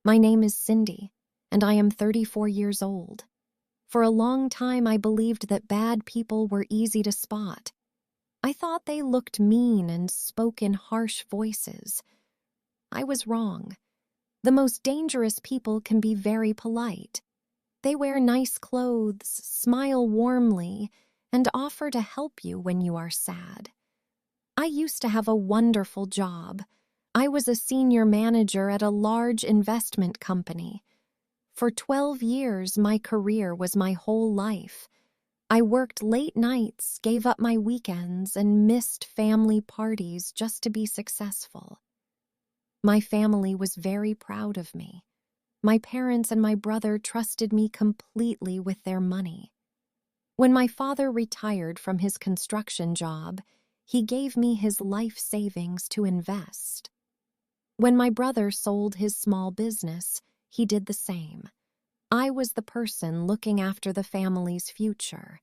My name is Cindy, and I am 34 years old. For a long time, I believed that bad people were easy to spot. I thought they looked mean and spoke in harsh voices. I was wrong. The most dangerous people can be very polite. They wear nice clothes, smile warmly, and offer to help you when you are sad. I used to have a wonderful job. I was a senior manager at a large investment company. For 12 years, my career was my whole life. I worked late nights, gave up my weekends, and missed family parties just to be successful. My family was very proud of me. My parents and my brother trusted me completely with their money. When my father retired from his construction job, he gave me his life savings to invest. When my brother sold his small business, he did the same. I was the person looking after the family's future.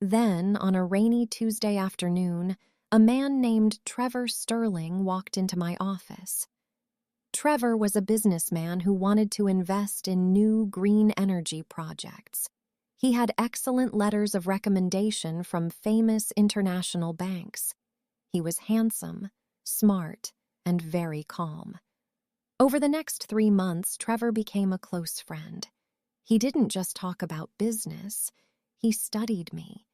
Then, on a rainy Tuesday afternoon, a man named Trevor Sterling walked into my office. Trevor was a businessman who wanted to invest in new green energy projects. He had excellent letters of recommendation from famous international banks. He was handsome, smart, and very calm. Over the next 3 months, Trevor became a close friend. He didn't just talk about business, he studied me.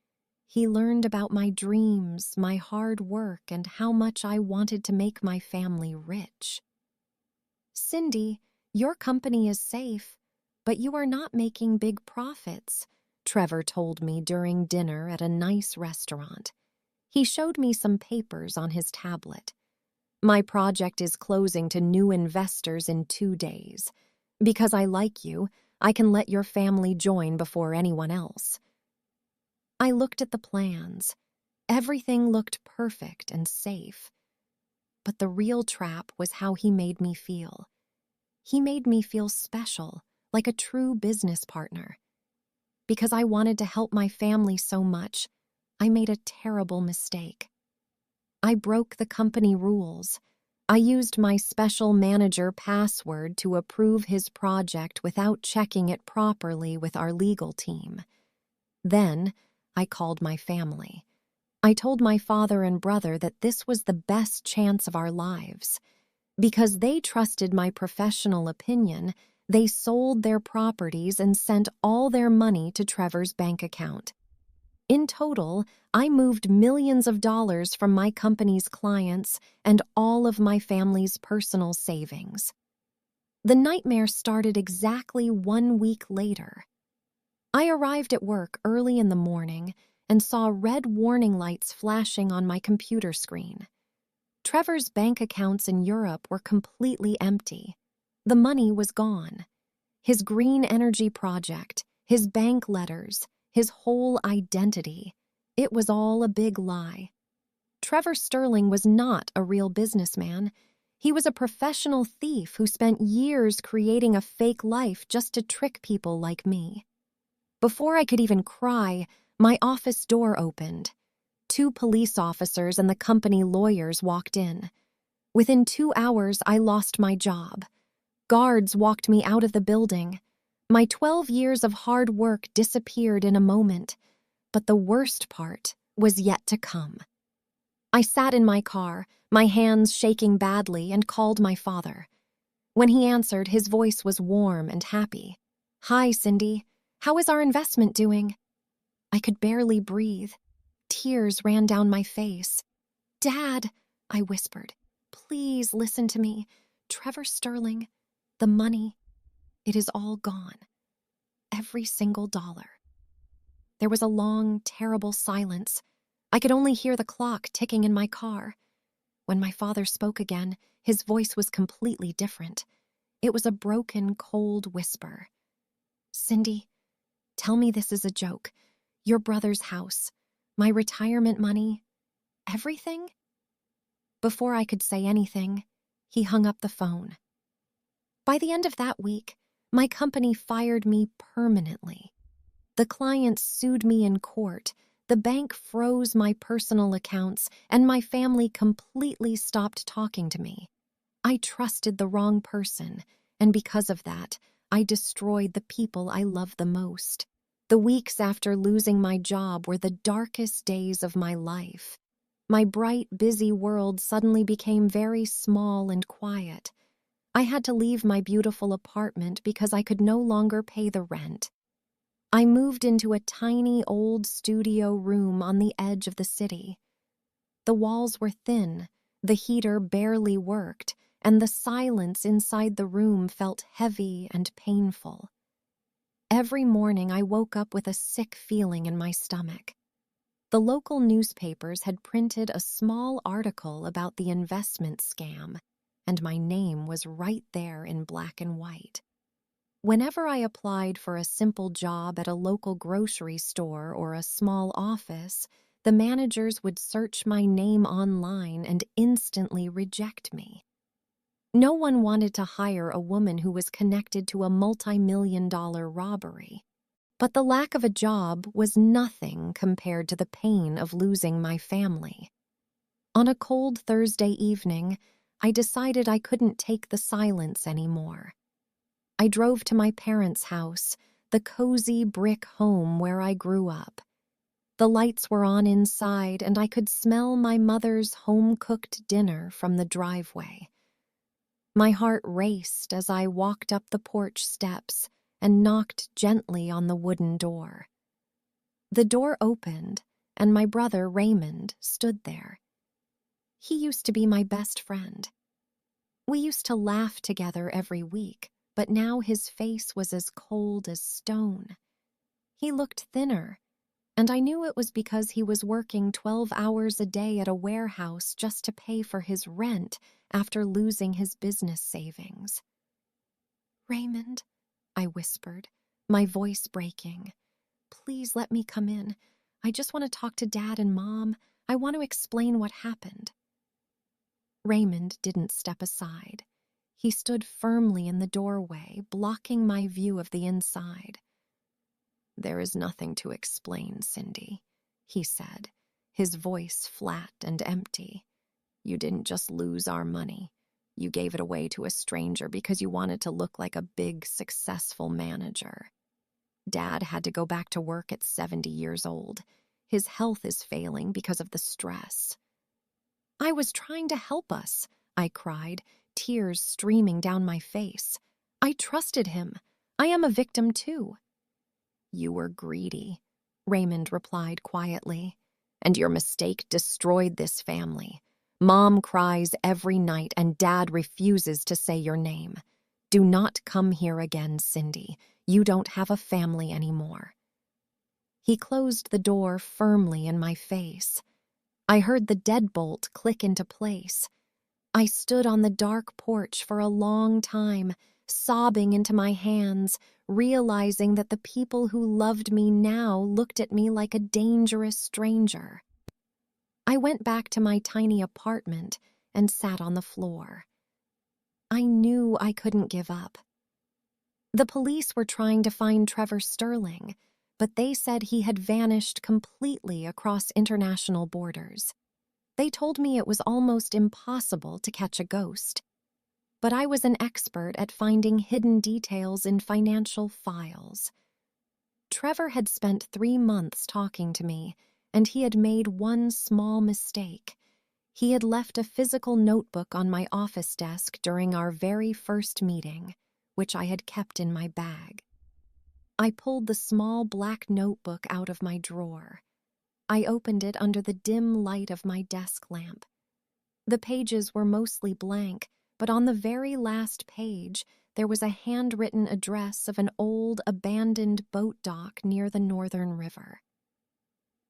He learned about my dreams, my hard work, and how much I wanted to make my family rich. "Cindy, your company is safe, but you are not making big profits," Trevor told me during dinner at a nice restaurant. He showed me some papers on his tablet. "My project is closing to new investors in 2 days. Because I like you, I can let your family join before anyone else." I looked at the plans. Everything looked perfect and safe. But the real trap was how he made me feel. He made me feel special, like a true business partner. Because I wanted to help my family so much, I made a terrible mistake. I broke the company rules. I used my special manager password to approve his project without checking it properly with our legal team. Then, I called my family. I told my father and brother that this was the best chance of our lives. Because they trusted my professional opinion, they sold their properties and sent all their money to Trevor's bank account. In total, I moved millions of dollars from my company's clients and all of my family's personal savings. The nightmare started exactly 1 week later. I arrived at work early in the morning and saw red warning lights flashing on my computer screen. Trevor's bank accounts in Europe were completely empty. The money was gone. His green energy project, his bank letters, his whole identity. It was all a big lie. Trevor Sterling was not a real businessman. He was a professional thief who spent years creating a fake life just to trick people like me. Before I could even cry, my office door opened. 2 police officers and the company lawyers walked in. Within 2 hours, I lost my job. Guards walked me out of the building. My 12 years of hard work disappeared in a moment, but the worst part was yet to come. I sat in my car, my hands shaking badly, and called my father. When he answered, his voice was warm and happy. "Hi, Cindy. How is our investment doing?" I could barely breathe. Tears ran down my face. "Dad," I whispered, "please listen to me. Trevor Sterling, the money, it is all gone. Every single dollar." There was a long, terrible silence. I could only hear the clock ticking in my car. When my father spoke again, his voice was completely different. It was a broken, cold whisper. "Cindy, tell me this is a joke. Your brother's house, my retirement money, everything?" Before I could say anything, he hung up the phone. By the end of that week, my company fired me permanently. The clients sued me in court, the bank froze my personal accounts, and my family completely stopped talking to me. I trusted the wrong person, And because of that, I destroyed the people I love the most. The weeks after losing my job were the darkest days of my life. My bright, busy world suddenly became very small and quiet. I had to leave my beautiful apartment because I could no longer pay the rent. I moved into a tiny old studio room on the edge of the city. The walls were thin, the heater barely worked, and the silence inside the room felt heavy and painful. Every morning I woke up with a sick feeling in my stomach. The local newspapers had printed a small article about the investment scam, and my name was right there in black and white. Whenever I applied for a simple job at a local grocery store or a small office, the managers would search my name online and instantly reject me. No one wanted to hire a woman who was connected to a multi-million-dollar robbery. But the lack of a job was nothing compared to the pain of losing my family. On a cold Thursday evening, I decided I couldn't take the silence anymore. I drove to my parents' house, the cozy brick home where I grew up. The lights were on inside, and I could smell my mother's home-cooked dinner from the driveway. My heart raced as I walked up the porch steps and knocked gently on the wooden door. The door opened, and my brother Raymond stood there. He used to be my best friend. We used to laugh together every week, but now his face was as cold as stone. He looked thinner, and I knew it was because he was working 12 hours a day at a warehouse just to pay for his rent after losing his business savings. "Raymond," I whispered, my voice breaking. "Please let me come in. I just want to talk to Dad and Mom. I want to explain what happened." Raymond didn't step aside. He stood firmly in the doorway, blocking my view of the inside. "There is nothing to explain, Cindy," he said, his voice flat and empty. "You didn't just lose our money. You gave it away to a stranger because you wanted to look like a big, successful manager. Dad had to go back to work at 70 years old. His health is failing because of the stress." "I was trying to help us," I cried, tears streaming down my face. "I trusted him. I am a victim too." "You were greedy," Raymond replied quietly, "and your mistake destroyed this family. Mom cries every night and Dad refuses to say your name. Do not come here again, Cindy. You don't have a family anymore." He closed the door firmly in my face. I heard the deadbolt click into place. I stood on the dark porch for a long time, sobbing into my hands, realizing that the people who loved me now looked at me like a dangerous stranger. I went back to my tiny apartment and sat on the floor. I knew I couldn't give up. The police were trying to find Trevor Sterling, but they said he had vanished completely across international borders. They told me it was almost impossible to catch a ghost. But I was an expert at finding hidden details in financial files. Trevor had spent 3 months talking to me, and he had made one small mistake. He had left a physical notebook on my office desk during our very first meeting, which I had kept in my bag. I pulled the small black notebook out of my drawer. I opened it under the dim light of my desk lamp. The pages were mostly blank, but on the very last page, there was a handwritten address of an old, abandoned boat dock near the Northern River.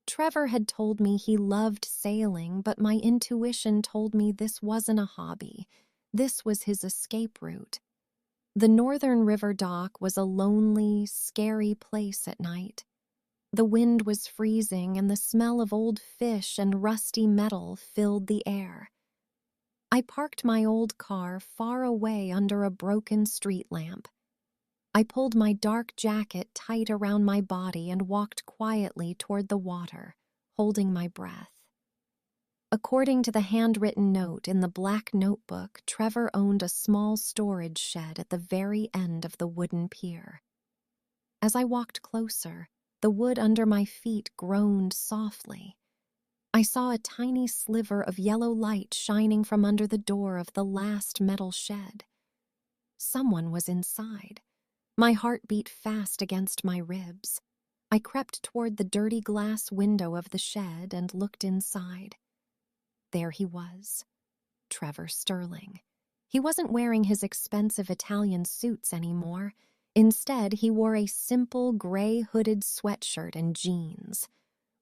Trevor had told me he loved sailing, but my intuition told me this wasn't a hobby. This was his escape route. The Northern River dock was a lonely, scary place at night. The wind was freezing, and the smell of old fish and rusty metal filled the air. I parked my old car far away under a broken street lamp. I pulled my dark jacket tight around my body and walked quietly toward the water, holding my breath. According to the handwritten note in the black notebook, Trevor owned a small storage shed at the very end of the wooden pier. As I walked closer, the wood under my feet groaned softly. I saw a tiny sliver of yellow light shining from under the door of the last metal shed. Someone was inside. My heart beat fast against my ribs. I crept toward the dirty glass window of the shed and looked inside. There he was, Trevor Sterling. He wasn't wearing his expensive Italian suits anymore. Instead, he wore a simple gray hooded sweatshirt and jeans.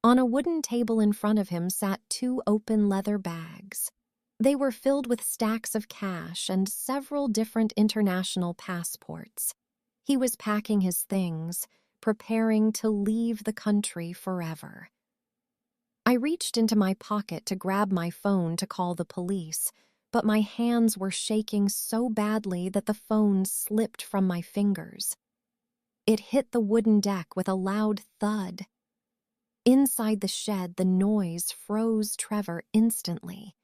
On a wooden table in front of him sat 2 open leather bags. They were filled with stacks of cash and several different international passports. He was packing his things, preparing to leave the country forever. I reached into my pocket to grab my phone to call the police, but my hands were shaking so badly that the phone slipped from my fingers. It hit the wooden deck with a loud thud. Inside the shed, the noise froze Trevor instantly.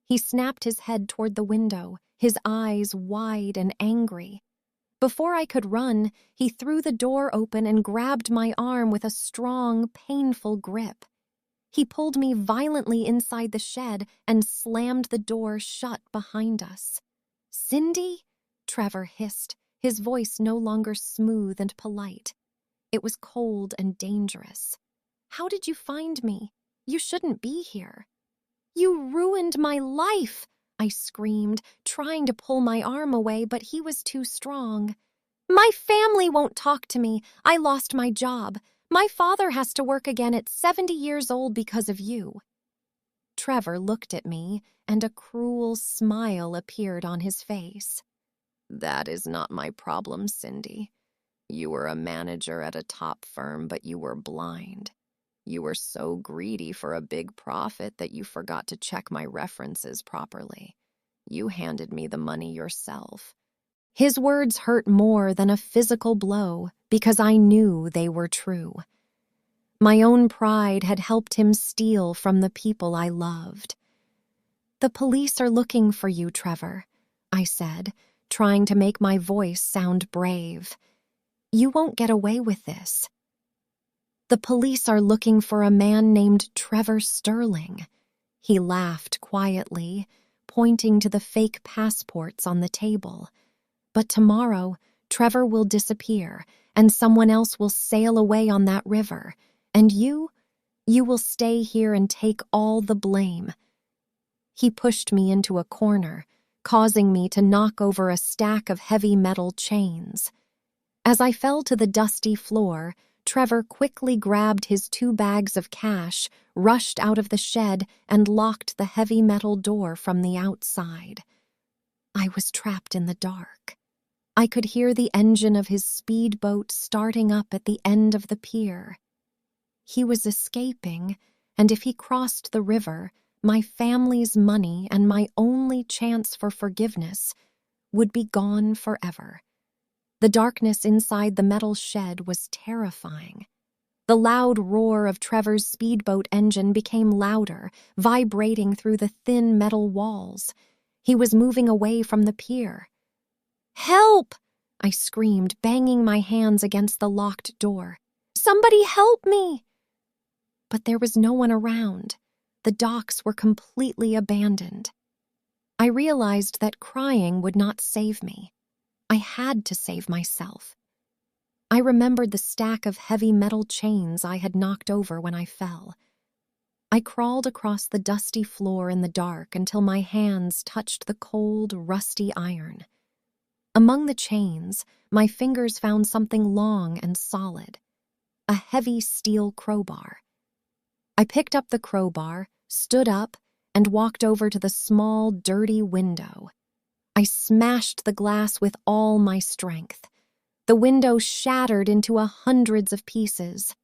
He snapped his head toward the window, his eyes wide and angry. Before I could run, he threw the door open and grabbed my arm with a strong, painful grip. He pulled me violently inside the shed and slammed the door shut behind us. "Cindy?" Trevor hissed, his voice no longer smooth and polite. It was cold and dangerous. "How did you find me? You shouldn't be here." "You ruined my life!" I screamed, trying to pull my arm away, but he was too strong. "My family won't talk to me. I lost my job. My father has to work again at 70 years old because of you." Trevor looked at me, and a cruel smile appeared on his face. "That is not my problem, Cindy. You were a manager at a top firm, but you were blind. You were so greedy for a big profit that you forgot to check my references properly. You handed me the money yourself." His words hurt more than a physical blow because I knew they were true. My own pride had helped him steal from the people I loved. "The police are looking for you, Trevor," I said, trying to make my voice sound brave. "You won't get away with this." "The police are looking for a man named Trevor Sterling." He laughed quietly, pointing to the fake passports on the table. "But tomorrow, Trevor will disappear, and someone else will sail away on that river. And you will stay here and take all the blame." He pushed me into a corner, causing me to knock over a stack of heavy metal chains. As I fell to the dusty floor, Trevor quickly grabbed his 2 bags of cash, rushed out of the shed, and locked the heavy metal door from the outside. I was trapped in the dark. I could hear the engine of his speedboat starting up at the end of the pier. He was escaping, and if he crossed the river, my family's money and my only chance for forgiveness would be gone forever. The darkness inside the metal shed was terrifying. The loud roar of Trevor's speedboat engine became louder, vibrating through the thin metal walls. He was moving away from the pier. "Help!" I screamed, banging my hands against the locked door. "Somebody help me!" But there was no one around. The docks were completely abandoned. I realized that crying would not save me. I had to save myself. I remembered the stack of heavy metal chains I had knocked over when I fell. I crawled across the dusty floor in the dark until my hands touched the cold, rusty iron. Among the chains, my fingers found something long and solid, a heavy steel crowbar. I picked up the crowbar, stood up, and walked over to the small, dirty window. I smashed the glass with all my strength. The window shattered into hundreds of pieces.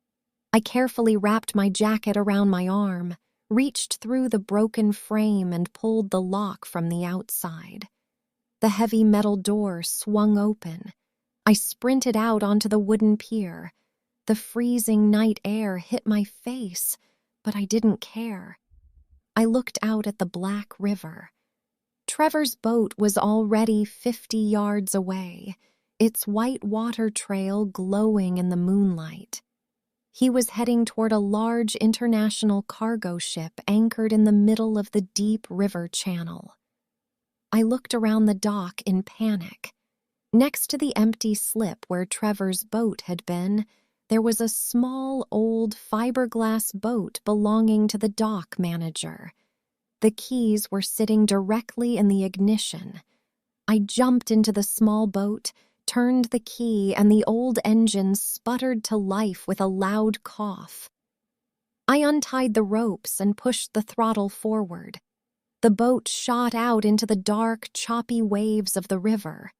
I carefully wrapped my jacket around my arm, reached through the broken frame and pulled the lock from the outside. The heavy metal door swung open. I sprinted out onto the wooden pier. The freezing night air hit my face, but I didn't care. I looked out at the black river. Trevor's boat was already 50 yards away, its white water trail glowing in the moonlight. He was heading toward a large international cargo ship anchored in the middle of the deep river channel. I looked around the dock in panic. Next to the empty slip where Trevor's boat had been, there was a small, old fiberglass boat belonging to the dock manager. The keys were sitting directly in the ignition. I jumped into the small boat, turned the key, and the old engine sputtered to life with a loud cough. I untied the ropes and pushed the throttle forward. The boat shot out into the dark, choppy waves of the river.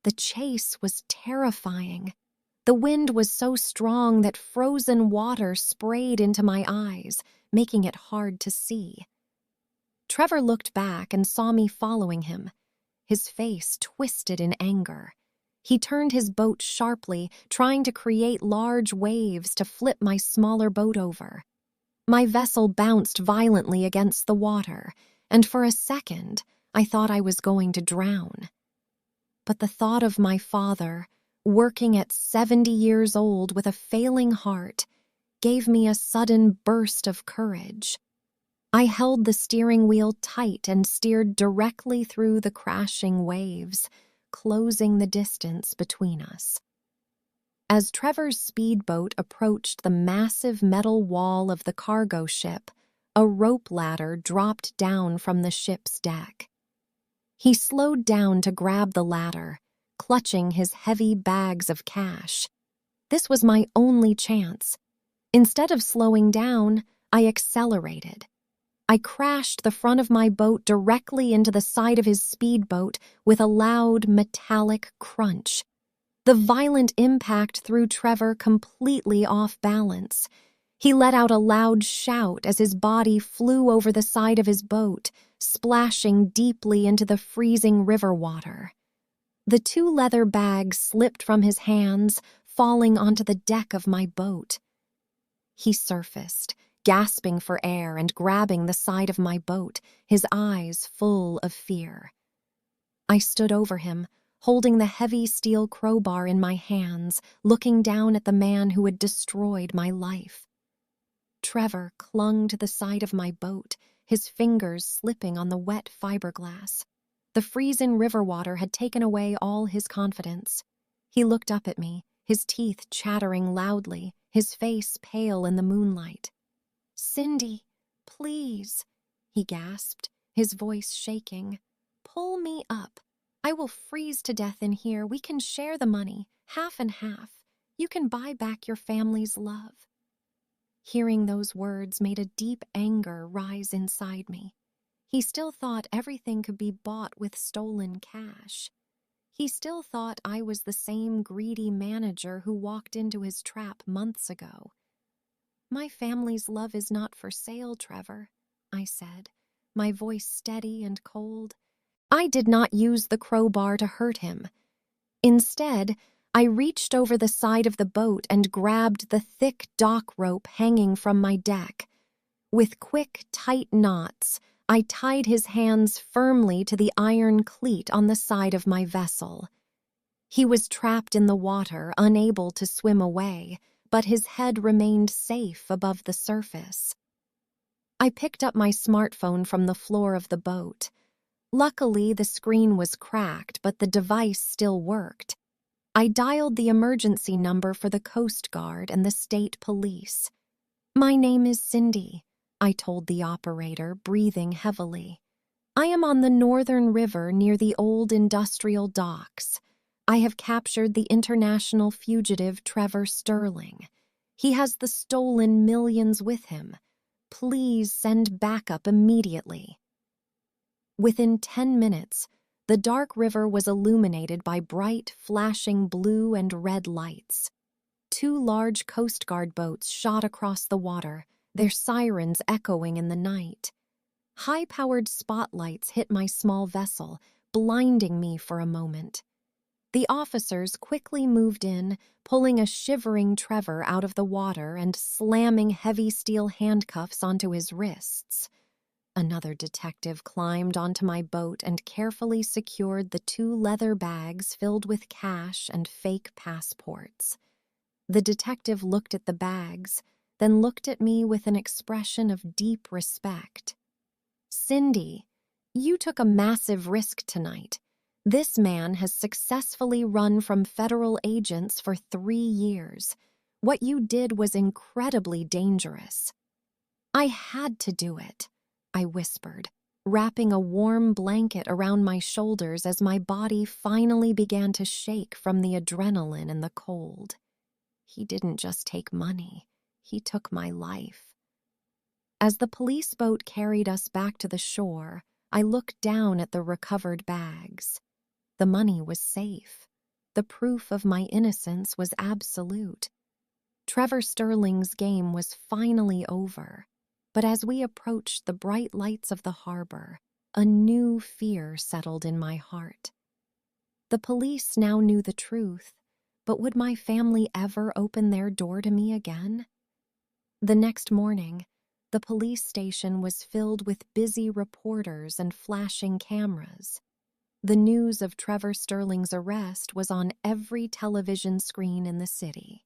The chase was terrifying. The wind was so strong that frozen water sprayed into my eyes, making it hard to see. Trevor looked back and saw me following him. His face twisted in anger. He turned his boat sharply, trying to create large waves to flip my smaller boat over. My vessel bounced violently against the water, and for a second, I thought I was going to drown. But the thought of my father, working at 70 years old with a failing heart, gave me a sudden burst of courage. I held the steering wheel tight and steered directly through the crashing waves, closing the distance between us. As Trevor's speedboat approached the massive metal wall of the cargo ship, a rope ladder dropped down from the ship's deck. He slowed down to grab the ladder, clutching his heavy bags of cash. This was my only chance. Instead of slowing down, I accelerated. I crashed the front of my boat directly into the side of his speedboat with a loud, metallic crunch. The violent impact threw Trevor completely off balance. He let out a loud shout as his body flew over the side of his boat, splashing deeply into the freezing river water. The 2 leather bags slipped from his hands, falling onto the deck of my boat. He surfaced, gasping for air and grabbing the side of my boat, his eyes full of fear. I stood over him, holding the heavy steel crowbar in my hands, looking down at the man who had destroyed my life. Trevor clung to the side of my boat, his fingers slipping on the wet fiberglass. The freezing river water had taken away all his confidence. He looked up at me, his teeth chattering loudly, his face pale in the moonlight. "Cindy, please," he gasped, his voice shaking. "Pull me up. I will freeze to death in here. We can share the money, half and half. You can buy back your family's love." Hearing those words made a deep anger rise inside me. He still thought everything could be bought with stolen cash. He still thought I was the same greedy manager who walked into his trap months ago. "My family's love is not for sale, Trevor," I said, my voice steady and cold. I did not use the crowbar to hurt him. Instead, I reached over the side of the boat and grabbed the thick dock rope hanging from my deck. With quick, tight knots, I tied his hands firmly to the iron cleat on the side of my vessel. He was trapped in the water, unable to swim away, but his head remained safe above the surface. I picked up my smartphone from the floor of the boat. Luckily, the screen was cracked, but the device still worked. I dialed the emergency number for the Coast Guard and the state police. "My name is Cindy," I told the operator, breathing heavily. "I am on the northern river near the old industrial docks. I have captured the international fugitive Trevor Sterling. He has the stolen millions with him. Please send backup immediately." Within 10 minutes, the dark river was illuminated by bright, flashing blue and red lights. 2 large Coast Guard boats shot across the water, their sirens echoing in the night. High-powered spotlights hit my small vessel, blinding me for a moment. The officers quickly moved in, pulling a shivering Trevor out of the water and slamming heavy steel handcuffs onto his wrists. Another detective climbed onto my boat and carefully secured the 2 leather bags filled with cash and fake passports. The detective looked at the bags, then looked at me with an expression of deep respect. "Cindy, you took a massive risk tonight. This man has successfully run from federal agents for 3 years. What you did was incredibly dangerous." "I had to do it," I whispered, wrapping a warm blanket around my shoulders as my body finally began to shake from the adrenaline and the cold. He didn't just take money, he took my life. As the police boat carried us back to the shore, I looked down at the recovered bags. The money was safe. The proof of my innocence was absolute. Trevor Sterling's game was finally over. But as we approached the bright lights of the harbor, a new fear settled in my heart. The police now knew the truth, but would my family ever open their door to me again? The next morning, the police station was filled with busy reporters and flashing cameras. The news of Trevor Sterling's arrest was on every television screen in the city.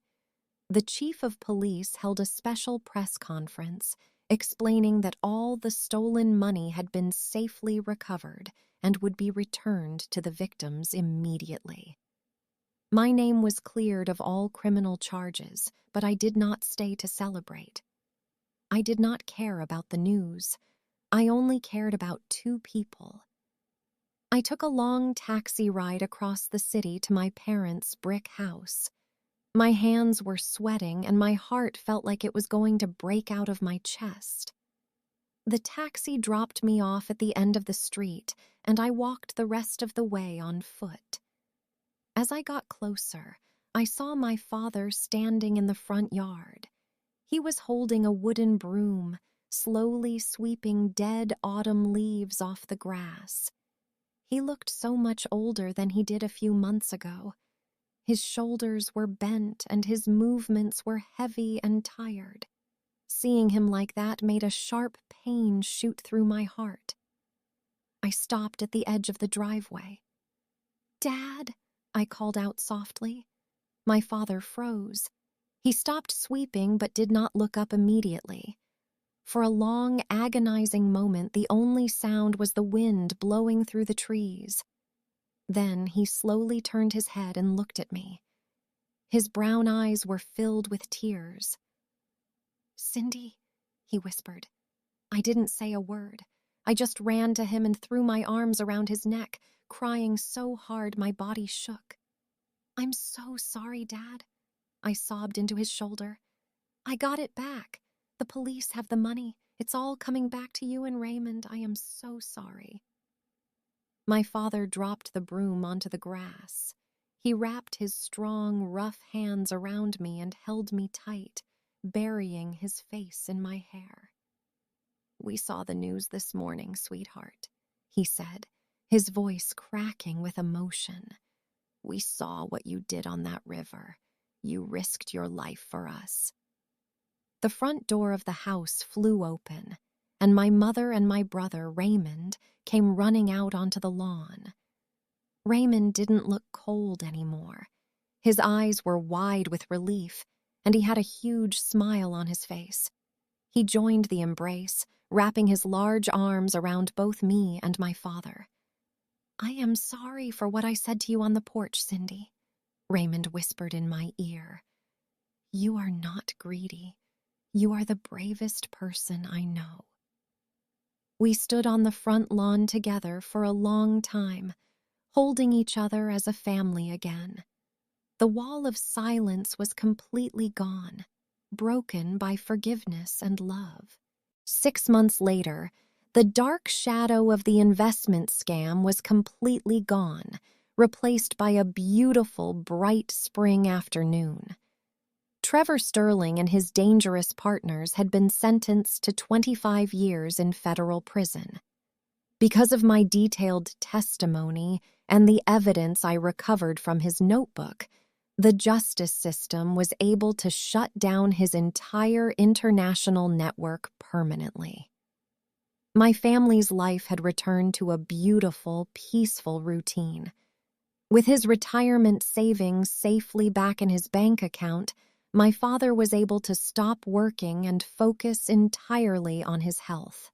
The chief of police held a special press conference explaining that all the stolen money had been safely recovered and would be returned to the victims immediately. My name was cleared of all criminal charges, but I did not stay to celebrate. I did not care about the news. I only cared about 2 people. I took a long taxi ride across the city to my parents' brick house. My hands were sweating and my heart felt like it was going to break out of my chest. The taxi dropped me off at the end of the street, and I walked the rest of the way on foot. As I got closer, I saw my father standing in the front yard. He was holding a wooden broom, slowly sweeping dead autumn leaves off the grass. He looked so much older than he did a few months ago. His shoulders were bent and his movements were heavy and tired. Seeing him like that made a sharp pain shoot through my heart. I stopped at the edge of the driveway. "Dad," I called out softly. My father froze. He stopped sweeping but did not look up immediately. For a long, agonizing moment, the only sound was the wind blowing through the trees. Then he slowly turned his head and looked at me. His brown eyes were filled with tears. "Cindy," he whispered. I didn't say a word. I just ran to him and threw my arms around his neck, crying so hard my body shook. "I'm so sorry, Dad," I sobbed into his shoulder. "I got it back. The police have the money. It's all coming back to you and Raymond. I am so sorry." My father dropped the broom onto the grass. He wrapped his strong, rough hands around me and held me tight, burying his face in my hair. "We saw the news this morning, sweetheart," he said, his voice cracking with emotion. "We saw what you did on that river. You risked your life for us." The front door of the house flew open, and my mother and my brother, Raymond, came running out onto the lawn. Raymond didn't look cold anymore. His eyes were wide with relief, and he had a huge smile on his face. He joined the embrace, wrapping his large arms around both me and my father. "I am sorry for what I said to you on the porch, Cindy," Raymond whispered in my ear. "You are not greedy. You are the bravest person I know." We stood on the front lawn together for a long time, holding each other as a family again. The wall of silence was completely gone, broken by forgiveness and love. 6 months later, the dark shadow of the investment scam was completely gone, replaced by a beautiful, bright spring afternoon. Trevor Sterling and his dangerous partners had been sentenced to 25 years in federal prison. Because of my detailed testimony and the evidence I recovered from his notebook, the justice system was able to shut down his entire international network permanently. My family's life had returned to a beautiful, peaceful routine. With his retirement savings safely back in his bank account, my father was able to stop working and focus entirely on his health.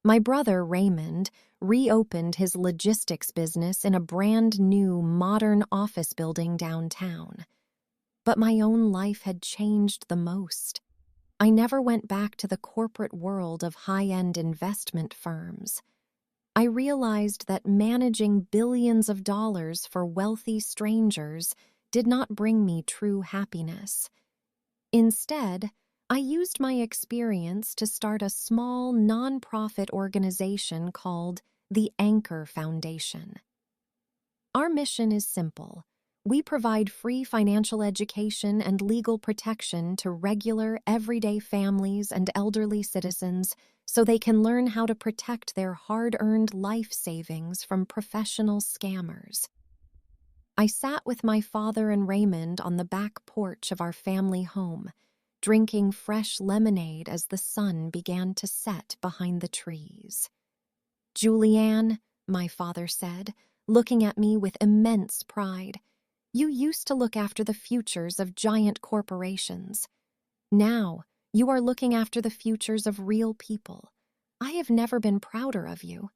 My brother, Raymond, reopened his logistics business in a brand new, modern office building downtown. But my own life had changed the most. I never went back to the corporate world of high-end investment firms. I realized that managing billions of dollars for wealthy strangers did not bring me true happiness. Instead, I used my experience to start a small nonprofit organization called the Anchor Foundation. Our mission is simple. We provide free financial education and legal protection to regular, everyday families and elderly citizens so they can learn how to protect their hard-earned life savings from professional scammers. I sat with my father and Raymond on the back porch of our family home, drinking fresh lemonade as the sun began to set behind the trees. "Julianne," my father said, looking at me with immense pride, "you used to look after the futures of giant corporations. Now, you are looking after the futures of real people. I have never been prouder of you."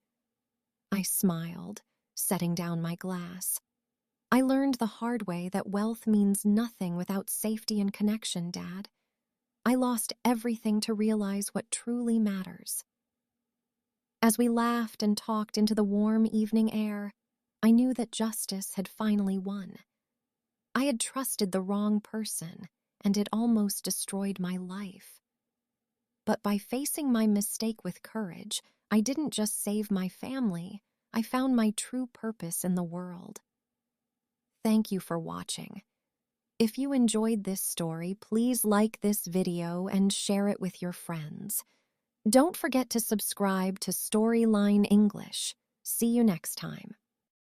I smiled, setting down my glass. "I learned the hard way that wealth means nothing without safety and connection, Dad. I lost everything to realize what truly matters." As we laughed and talked into the warm evening air, I knew that justice had finally won. I had trusted the wrong person, and it almost destroyed my life. But by facing my mistake with courage, I didn't just save my family, I found my true purpose in the world. Thank you for watching. If you enjoyed this story, please like this video and share it with your friends. Don't forget to subscribe to Storyline English. See you next time.